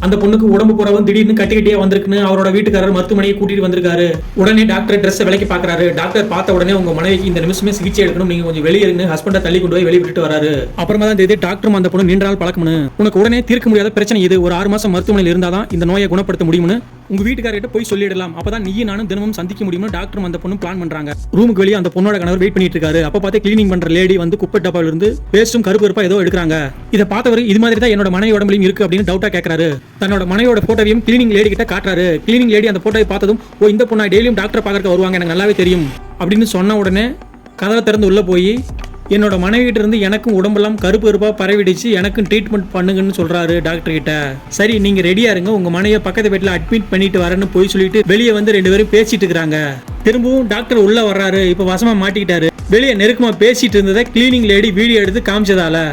அந்த பொண்ணுக்கு உடம்பு புறவும் திடீர்னு கட்டியா வந்திருக்குன்னு அவரோட வீட்டுக்காரர் மருத்துவமனையை கூட்டிட்டு வந்திருக்காரு. உடனே டாக்டர் ட்ரெஸ் விலைக்கு பாக்குறாரு. டாக்டர் பார்த்த உடனே உங்க மனைவிக்கு இந்த நிமிஷமே சிகிச்சை எடுக்கணும், நீங்க கொஞ்சம் வெளியே இருந்து ஹஸ்பண்டை தள்ளி கொண்டு போய் வெளியே விட்டுட்டு வராரு. அப்புறமா தான் தெரியுது டாக்டரும் அந்த பொண்ணு நீண்ட நாள் பழக்கம்னு, உனக்கு உடனே தீர்க்க முடியாத பிரச்சனை இது, ஒரு 6 மாசம் மருத்துவமனையில் இருந்தாதான் இந்த நோயை குணப்படுத்த முடியும்னு உங்க வீட்டுக்காரர்கிட்ட போய் சொல்லிடலாம். அப்பதான் நீயும் நானும் தினமும் சந்திக்க முடியும்னு டாக்டரும் அந்த பொண்ணு பிளான் பண்றாங்க. ரூமுக்கு வெளியே அந்த பொண்ணோட கணவர் வெயிட் பண்ணிட்டு இருக்காரு. அப்ப பார்த்து கிளீனிங் பண்ற லேடி வந்து குப்பை டப்பால இருந்து பேஸ்டும் கருப்பா ஏதோ எடுக்கிறாங்க. இதை பார்த்தவர் இது மாதிரி தான் என்னோட மனைவி உடம்புலையும் இருக்கு அப்படின்னு டவுட்டா கேட்கறாரு. தன்னோட மனைவியோட போட்டோவையும் கிளீனிங் லேடி கிட்ட காட்டுறாரு. கிளீனிங் லேடி அந்த போட்டோவை பார்த்ததும், ஓ இந்த பொண்ணா டெய்லியும் டாக்டர் பார்க்க வருவாங்க, எனக்கு நல்லாவே தெரியும் அப்படின்னு சொன்ன உடனே கதவை திறந்து உள்ள போய் என்னோட மனைவிட்ட இருந்து எனக்கும் உடம்பெல்லாம் கருப்பா பரவிடுச்சு, எனக்கும் ட்ரீட்மெண்ட் பண்ணுங்கன்னு சொல்றாரு டாக்டர் கிட்ட. சரி நீங்க ரெடியா இருங்க, உங்க மனைவியை பக்கத்து வீட்டுல அட்மிட் பண்ணிட்டு வரேன்னு போய் சொல்லிட்டு வெளியே வந்து 2 பேரும் பேசிட்டு இருக்காங்க. திரும்பவும் டாக்டர் உள்ள வர்றாரு. இப்ப வசமா மாட்டிக்கிட்டாரு. வெளியே நெருக்கமா பேசிட்டு இருந்ததை கிளீனிங் லேடி வீடியோ எடுத்து காமிச்சதால